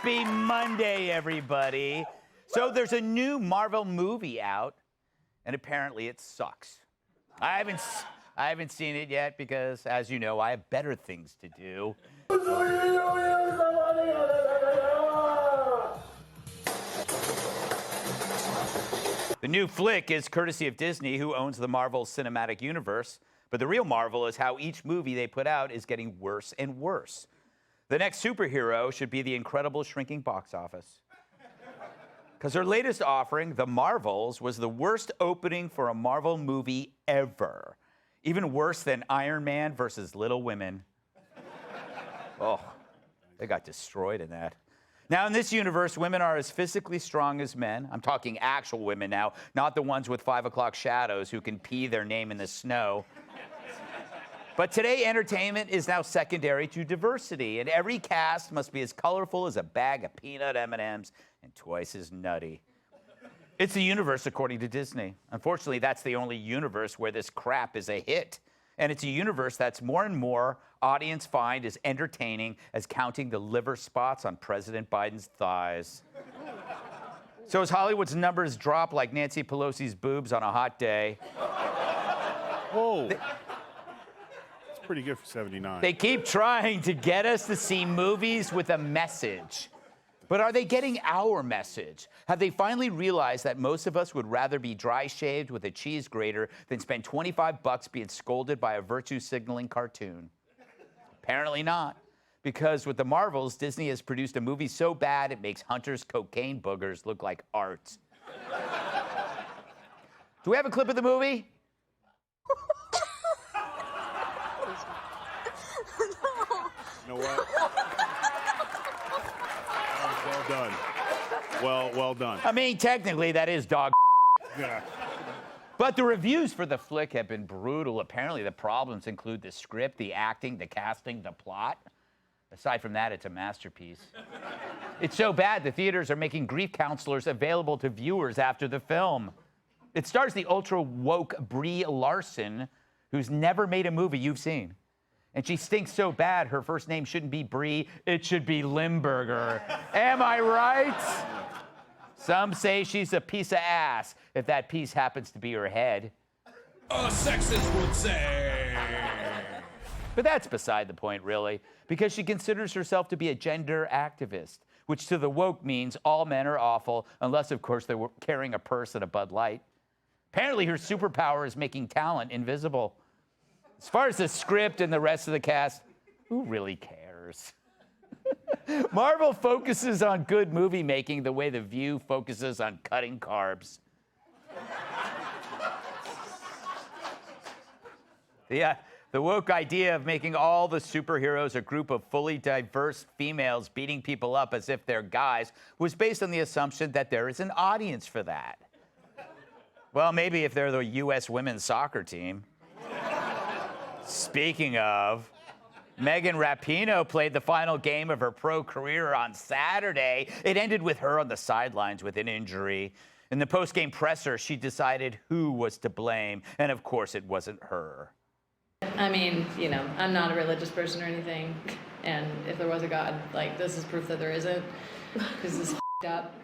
Happy Monday, everybody. So there's a new Marvel movie out, and apparently it sucks. I haven't seen it yet because, as you know, I have better things to do. The new flick is courtesy of Disney, who owns the Marvel Cinematic Universe. But the real marvel is how each movie they put out is getting worse and worse. The next superhero should be the incredible shrinking box office. Because their latest offering, The Marvels, was the worst opening for a Marvel movie ever. Even worse than Iron Man versus Little Women. Oh, they got destroyed in that. Now, in this universe, women are as physically strong as men. I'm talking actual women now, not the ones with 5 o'clock shadows who can pee their name in the snow. But today, entertainment is now secondary to diversity, and every cast must be as colorful as a bag of peanut M&Ms and twice as nutty. It's the universe, according to Disney. Unfortunately, that's the only universe where this crap is a hit. And it's a universe that's more and more audience find as entertaining as counting the liver spots on President Biden's thighs. So as Hollywood's numbers drop like Nancy Pelosi's boobs on a hot day... Whoa. Pretty good for 79. They keep trying to get us to see movies with a message. But are they getting our message? Have they finally realized that most of us would rather be dry shaved with a cheese grater than spend $25 being scolded by a virtue signaling cartoon? Apparently not. Because with the Marvels, Disney has produced a movie so bad it makes Hunter's cocaine boogers look like art. Do we have a clip of the movie? You know what? Well done. Well done. I mean, technically, that is dog. Yeah. But the reviews for the flick have been brutal. Apparently, the problems include the script, the acting, the casting, the plot. Aside from that, it's a masterpiece. It's so bad, the theaters are making grief counselors available to viewers after the film. It stars the ultra-woke Brie Larson, who's never made a movie you've seen. And she stinks so bad, her first name shouldn't be Brie, it should be Limburger. Am I right? Some say she's a piece of ass, if that piece happens to be her head. A sexist would say. But that's beside the point, really, because she considers herself to be a gender activist, which to the woke means all men are awful, unless, of course, they're carrying a purse and a Bud Light. Apparently, her superpower is making talent invisible. As far as the script and the rest of the cast, who really cares? Marvel focuses on good movie making the way The View focuses on cutting carbs. The woke idea of making all the superheroes a group of fully diverse females beating people up as if they're guys was based on the assumption that there is an audience for that. Well, maybe if they're the U.S. women's soccer team. Speaking of, Megan Rapino played the final game of her pro career on Saturday. It ended with her on the sidelines with an injury. In the post-game presser, she decided who was to blame, and of course it wasn't her. I mean, you know, I'm not a religious person or anything, and if there was a God, like, this is proof that there isn't, because it's up.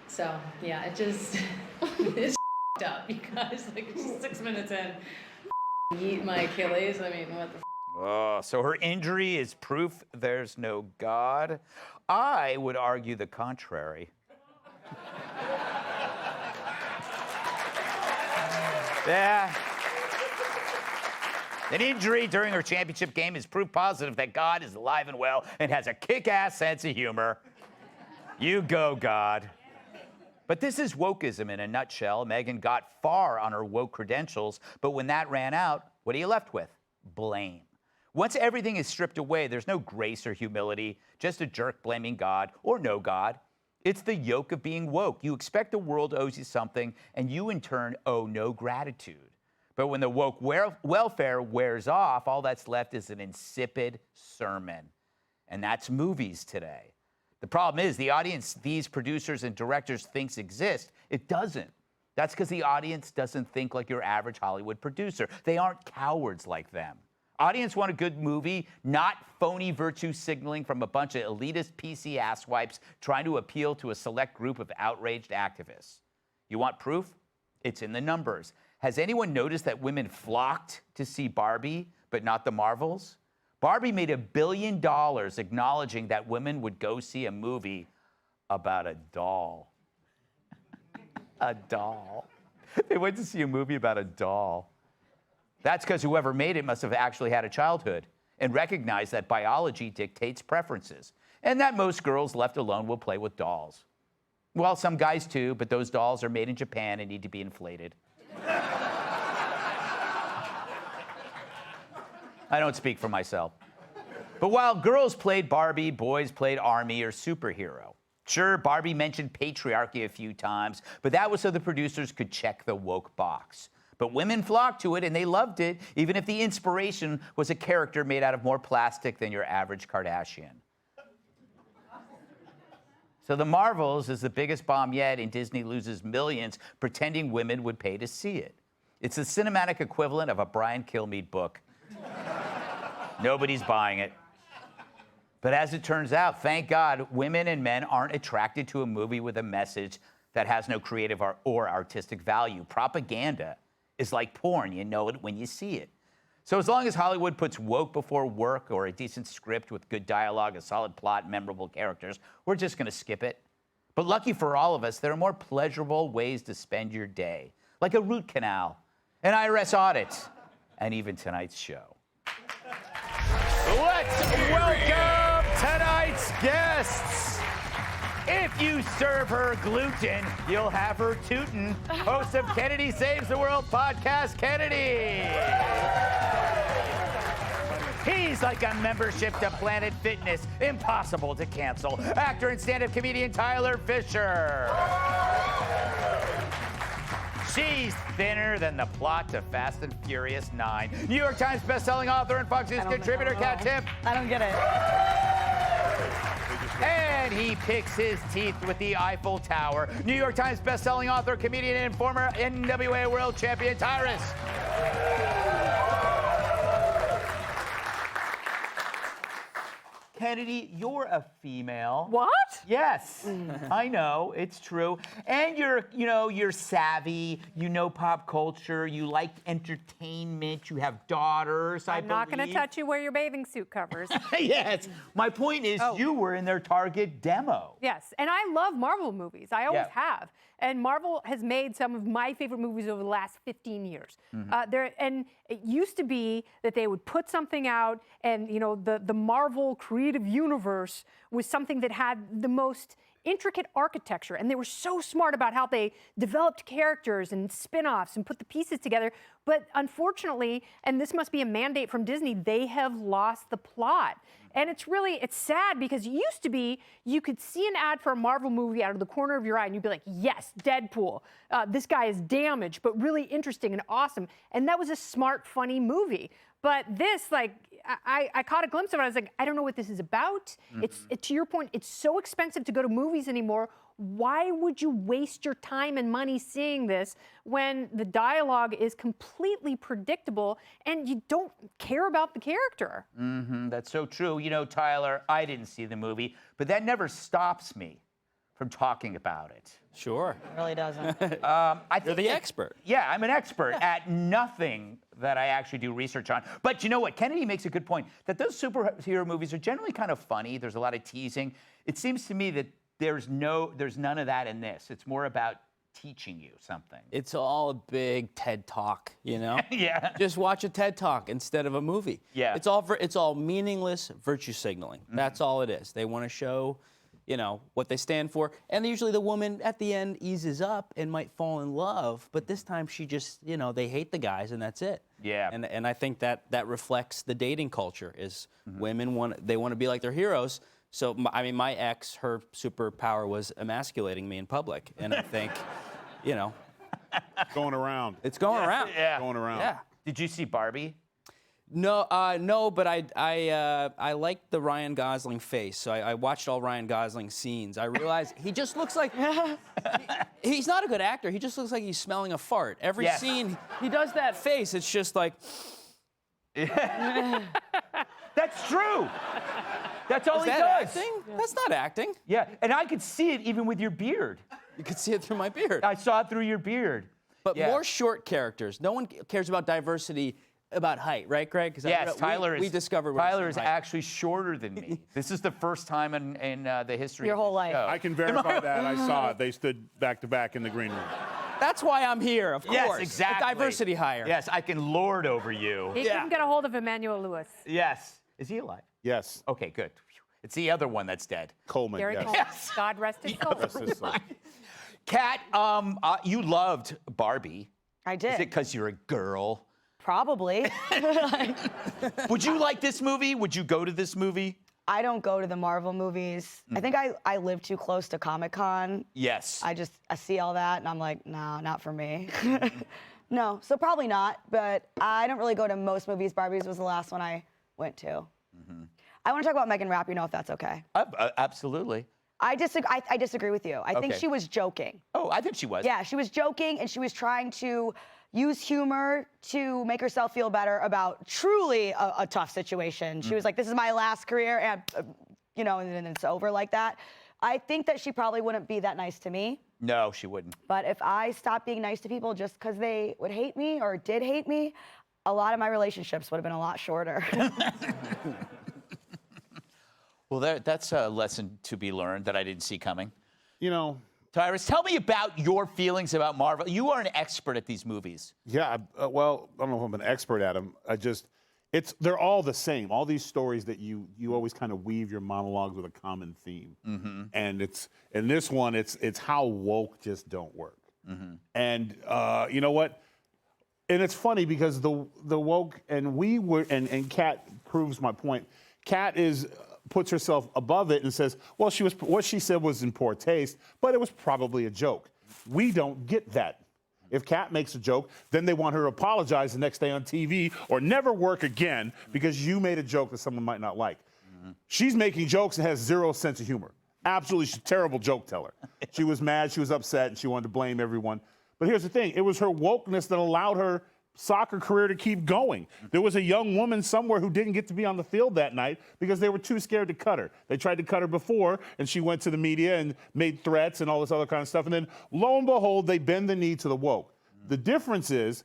So, yeah, it just, it's up, you guys, like, it's just 6 minutes in. Eat my Achilles. I mean, what the Oh, so her injury is proof there's no God? I would argue the contrary. Yeah. An injury during her championship game is proof positive that God is alive and well and has a kick-ass sense of humor. You go, God. But this is wokeism in a nutshell. Megan got far on her woke credentials, but when that ran out, what are you left with? Blame. Once everything is stripped away, there's no grace or humility, just a jerk blaming God or no God. It's the yoke of being woke. You expect the world owes you something, and you in turn owe no gratitude. But when the woke welfare wears off, all that's left is an insipid sermon. And that's movies today. The problem is the audience these producers and directors thinks exists, it doesn't. That's because the audience doesn't think like your average Hollywood producer. They aren't cowards like them. Audience want a good movie, not phony virtue signaling from a bunch of elitist PC asswipes trying to appeal to a select group of outraged activists. You want proof? It's in the numbers. Has anyone noticed that women flocked to see Barbie, but not the Marvels? Barbie made $1 billion acknowledging that women would go see a movie about a doll. A doll. They went to see a movie about a doll. That's because whoever made it must have actually had a childhood and recognized that biology dictates preferences and that most girls left alone will play with dolls. Well, some guys too, but those dolls are made in Japan and need to be inflated. I don't speak for myself. But while girls played Barbie, boys played Army or superhero. Sure, Barbie mentioned patriarchy a few times, but that was so the producers could check the woke box. But women flocked to it and they loved it, even if the inspiration was a character made out of more plastic than your average Kardashian. So The Marvels is the biggest bomb yet, and Disney loses millions pretending women would pay to see it. It's the cinematic equivalent of a Brian Kilmeade book. Nobody's buying it. But as it turns out, thank God, women and men aren't attracted to a movie with a message that has no creative or artistic value. Propaganda is like porn. You know it when you see it. So as long as Hollywood puts woke before work or a decent script with good dialogue, a solid plot, memorable characters, we're just going to skip it. But lucky for all of us, there are more pleasurable ways to spend your day, like a root canal, an IRS audit, and even tonight's show. Let's welcome tonight's guests. If you serve her gluten, you'll have her tootin'. Host of Kennedy Saves the World podcast, Kennedy. He's like a membership to Planet Fitness, impossible to cancel. Actor and stand-up comedian Tyler Fisher. She's thinner than the plot to Fast and Furious 9. New York Times bestselling author and Fox News contributor Kat Tipp. I don't get it. And he picks his teeth with the Eiffel Tower. New York Times bestselling author, comedian, and former NWA world champion Tyrus. Kennedy, you're a female. What? Yes, I know, it's true. And you're savvy, you know pop culture, you like entertainment, you have daughters, I'm not going to touch you where your bathing suit covers. Yes, my point is you were in their target demo. Yes, and I love Marvel movies. I always have. And Marvel has made some of my favorite movies over the last 15 years. And it used to be that they would put something out and, the Marvel creative universe was something that had the most intricate architecture. And they were so smart about how they developed characters and spin-offs and put the pieces together. But unfortunately, and this must be a mandate from Disney, they have lost the plot. And it's sad because it used to be you could see an ad for a Marvel movie out of the corner of your eye and you'd be like, yes, Deadpool. This guy is damaged, but really interesting and awesome. And that was a smart, funny movie. But this, I caught a glimpse of it. I was like, I don't know what this is about. To your point, it's so expensive to go to movies anymore. Why would you waste your time and money seeing this when the dialogue is completely predictable and you don't care about the character? That's so true. Tyler, I didn't see the movie, but that never stops me from talking about it. Sure. It really doesn't. You're the expert. Yeah, I'm an expert at nothing that I actually do research on. But you know what? Kennedy makes a good point that those superhero movies are generally kind of funny. There's a lot of teasing. It seems to me that there's none of that in this. It's more about teaching you something. It's all a big TED Talk, Yeah. Just watch a TED Talk instead of a movie. Yeah. It's all meaningless virtue signaling. That's all it is. They want to show, what they stand for. And usually the woman at the end eases up and might fall in love, but this time she just, they hate the guys and that's it. Yeah. And I think that reflects the dating culture is women want to be like their heroes. So, my ex, her superpower was emasculating me in public. And I think, Going around. it's going around. Yeah. Going around. Yeah. Did you see Barbie? No, but I like the Ryan Gosling face. So I watched all Ryan Gosling scenes. I realized he just looks like he's not a good actor. He just looks like he's smelling a fart. Every scene he does that face. It's just like That's true. That's all Is he that does. acting? That's not acting. Yeah, and I could see it even with your beard. You could see it through my beard. I saw it through your beard. But Yeah. more short characters. No one cares about diversity about height, right, Greg? 'Cause Yes, Tyler we discovered we're the Tyler same is height. actually shorter than me. This is the first time in the history Your of whole this life. show. I can verify that. I saw it. They stood back to back in the green room. That's why I'm here, of Yes, course. exactly. A diversity hire. Yes, I can lord over you. He couldn't get a hold of Emmanuel Lewis. Yes. Is he alive? Yes. Okay, good. It's the other one that's dead. Coleman. Gary Yes. Coleman. God rest his soul. That's his son. Kat, you loved Barbie. I did. Is it because you're a girl? Probably. Would you like this movie? Would you go to this movie? I don't go to the Marvel movies. I think I live too close to Comic-Con. Yes. I see all that and I'm like, no, not for me. No, so probably not. But I don't really go to most movies. Barbie's was the last one I went to. I want to talk about Megan Rapinoe, if that's okay. Absolutely. I disagree with you. I think Okay. she was joking. Oh, I think she was. Yeah, she was joking and she was trying to use humor to make herself feel better about truly a tough situation. She was like, this is my last career and, and it's over like that. I think that she probably wouldn't be that nice to me. No, she wouldn't. But if I stopped being nice to people just because they would hate me or did hate me, a lot of my relationships would have been a lot shorter. Well, that's a lesson to be learned that I didn't see coming. You know, Tyrus, tell me about your feelings about Marvel. You are an expert at these movies. yeah, well, I don't know if I'm an expert at them. They're all the same. All these stories that you always kind of weave your monologues with a common theme. And in this one, it's how woke just don't work. And you know what? And it's funny because the woke, and Kat proves my point. Kat puts herself above it and says, well, what she said was in poor taste, but it was probably a joke. We don't get that. If Kat makes a joke, then they want her to apologize the next day on TV or never work again because you made a joke that someone might not like. She's making jokes and has zero sense of humor. Absolutely, she's a terrible joke teller. She was mad, she was upset, and she wanted to blame everyone. But here's the thing, it was her wokeness that allowed her soccer career to keep going. There was a young woman somewhere who didn't get to be on the field that night because they were too scared to cut her. They tried to cut her before, and she went to the media and made threats and all this other kind of stuff. And then, lo and behold, they bend the knee to the woke. The difference is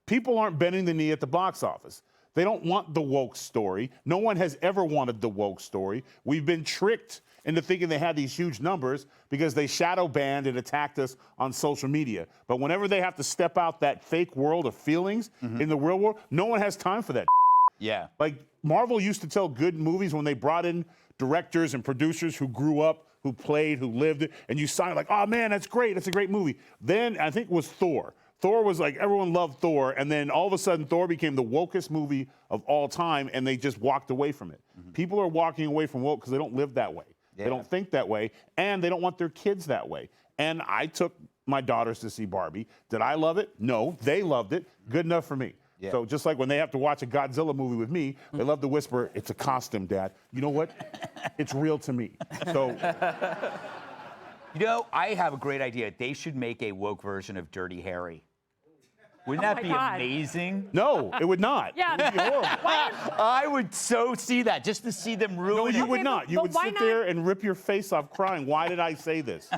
people aren't bending the knee at the box office. They don't want the woke story. No one has ever wanted the woke story. We've been tricked into thinking they had these huge numbers because they shadow banned and attacked us on social media. But whenever they have to step out that fake world of feelings in the real world, no one has time for that. Yeah. Like Marvel used to tell good movies when they brought in directors and producers who grew up, who played, who lived it, and you signed like, oh man, that's great, that's a great movie. Then I think it was Thor. Thor was like, everyone loved Thor, and then all of a sudden Thor became the wokest movie of all time, and they just walked away from it. People are walking away from woke because they don't live that way. Yeah. They don't think that way, and they don't want their kids that way. And I took my daughters to see Barbie. Did I love it? No, they loved it. Good enough for me. Yeah. So just like when they have to watch a Godzilla movie with me, they love to whisper, it's a costume, Dad. You know what? It's real to me. So You know, I have a great idea. They should make a woke version of Dirty Harry. Wouldn't that my be God. amazing? no, it would not. Yeah. It would be horrible. I would so see that, just to see them No, ruin you it. would not. You but would why sit not- there and rip your face off crying. Why did I say this?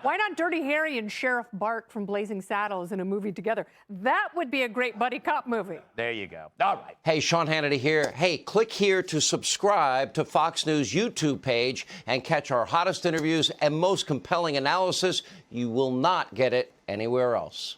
Why not Dirty Harry and Sheriff Bart from Blazing Saddles in a movie together? That would be a great buddy cop movie. There you go. All right. Hey, Sean Hannity here. Hey, click here to subscribe to Fox News YouTube page and catch our hottest interviews and most compelling analysis. You will not get it anywhere else.